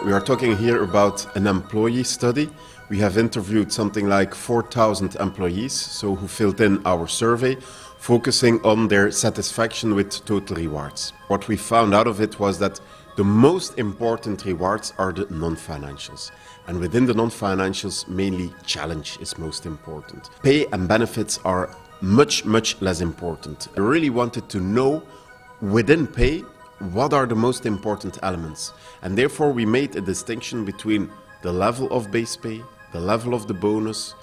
We are talking here about an employee study. We have interviewed something like 4,000 employees, so who filled in our survey, focusing on their satisfaction with total rewards. What we found out of it was that the most important rewards are the non-financials. And within the non-financials, mainly challenge is most important. Pay and benefits are much less important. I really wanted to know within pay, what are the most important elements? And therefore we made a distinction between the level of base pay, the level of the bonus,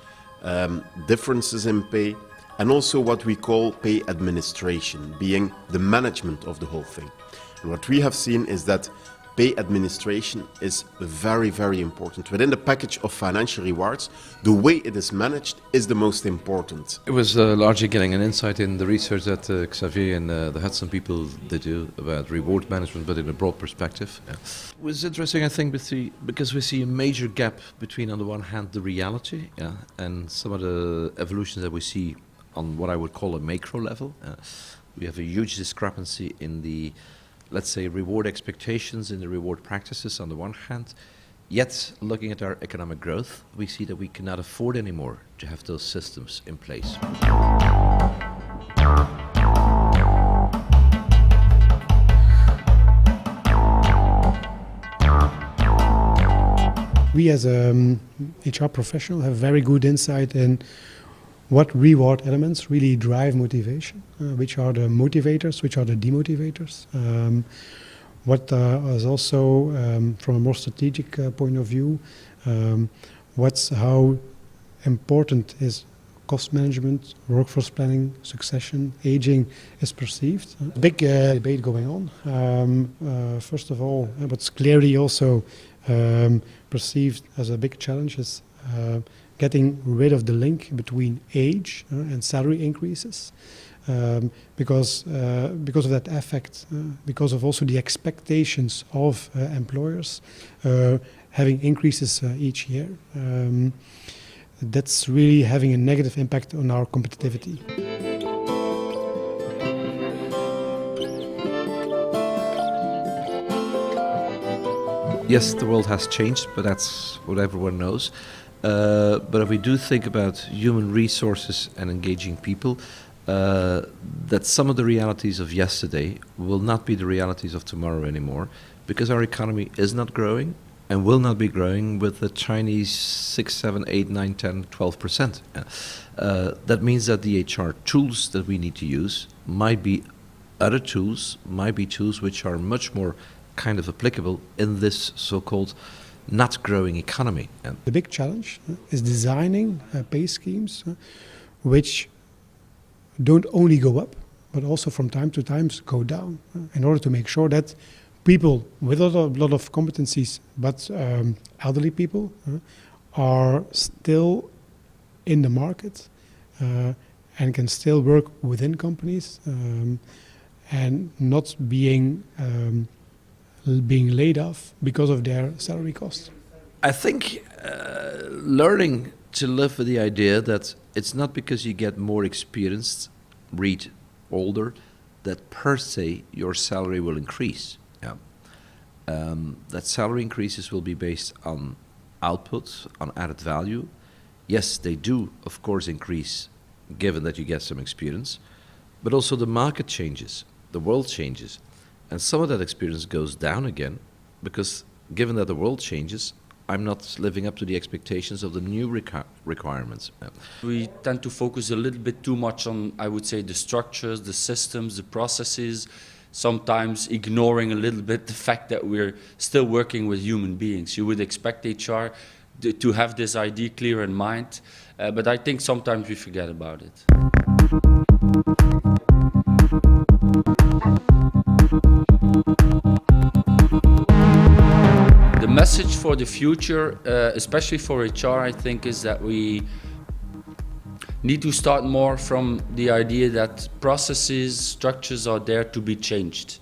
differences in pay, and also what we call pay administration, being the management of the whole thing. And what we have seen is that pay administration is very important. Within the package of financial rewards, the way it is managed is the most important. It was largely getting an insight in the research that Xavier and the Hudson people did do about reward management, but in a broad perspective. Yeah. It was interesting, I think, because we see a major gap between, on the one hand, the reality and some of the evolutions that we see on what I would call a macro level. We have a huge discrepancy in the, let's say, reward expectations in the reward practices on the one hand, yet looking at our economic growth, we see that we cannot afford anymore to have those systems in place. We as a HR professional have very good insight in what reward elements really drive motivation, which are the motivators, which are the demotivators. What is also, from a more strategic point of view, how important is cost management, workforce planning, succession, aging is perceived. Big debate going on. First of all, what's clearly also perceived as a big challenge is getting rid of the link between age and salary increases, because of that effect, because of also the expectations of employers having increases each year. That's really having a negative impact on our competitivity. Yes, the world has changed, but that's what everyone knows. But if we do think about human resources and engaging people, that some of the realities of yesterday will not be the realities of tomorrow anymore, because our economy is not growing and will not be growing with the Chinese 6, 7, 8, 9, 10, 12%. That means that the HR tools that we need to use might be other tools, might be tools which are much more kind of applicable in this so-called not growing economy. The big challenge is designing pay schemes which don't only go up, but also from time to time go down, in order to make sure that people with a lot of competencies, but elderly people, are still in the market and can still work within companies and not being laid off because of their salary costs. I think learning to live with the idea that it's not because you get more experienced, read older, that per se your salary will increase. Yeah. That salary increases will be based on output, on added value. Yes, they do, of course, increase given that you get some experience, but also the market changes, the world changes. And some of that experience goes down again, because given that the world changes, I'm not living up to the expectations of the new requirements. We tend to focus a little bit too much on, I would say, the structures, the systems, the processes, sometimes ignoring a little bit the fact that we're still working with human beings. You would expect HR to have this idea clear in mind, but I think sometimes we forget about it. The message for the future, especially for HR, I think, is that we need to start more from the idea that processes, structures are there to be changed.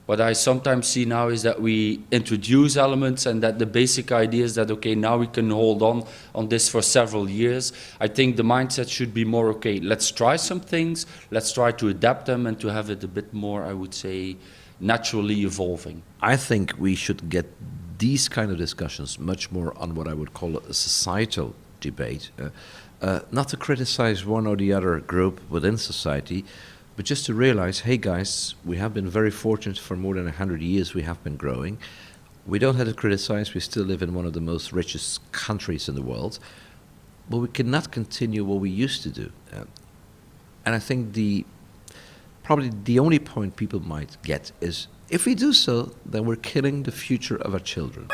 What I sometimes see now is that we introduce elements and that the basic idea is that, okay, now we can hold on this for several years. I think the mindset should be more, okay, let's try some things, let's try to adapt them and to have it a bit more, I would say, naturally evolving. I think we should get these kind of discussions much more on what I would call a societal debate, not to criticize one or the other group within society, but just to realize, hey guys, we have been very fortunate for more than 100 years, we have been growing. We don't have to criticize, we still live in one of the most richest countries in the world, but we cannot continue what we used to do. And I think probably the only point people might get is, if we do so, then we're killing the future of our children.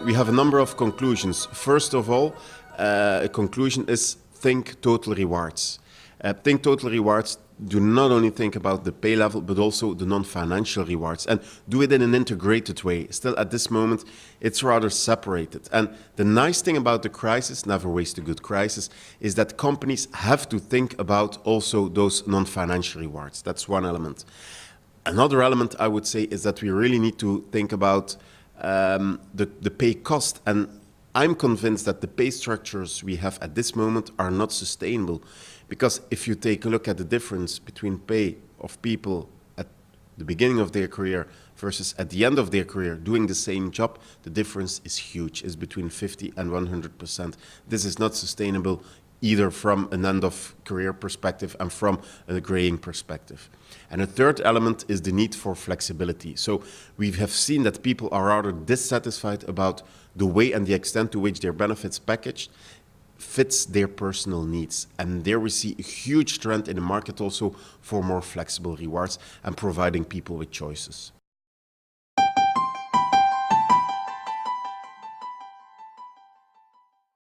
We have a number of conclusions. First of all, a conclusion is think total rewards. Think total rewards. Do not only think about the pay level, but also the non-financial rewards, and do it in an integrated way. Still, at this moment, it's rather separated. And the nice thing about the crisis, never waste a good crisis, is that companies have to think about also those non-financial rewards. That's one element. Another element, I would say, is that we really need to think about the pay cost. And I'm convinced that the pay structures we have at this moment are not sustainable. Because if you take a look at the difference between pay of people at the beginning of their career versus at the end of their career doing the same job, the difference is huge. It's between 50 and 100%. This is not sustainable either from an end of career perspective and from a graying perspective. And a third element is the need for flexibility. So we have seen that people are rather dissatisfied about the way and the extent to which their benefits package fits their personal needs. And there we see a huge trend in the market also for more flexible rewards and providing people with choices.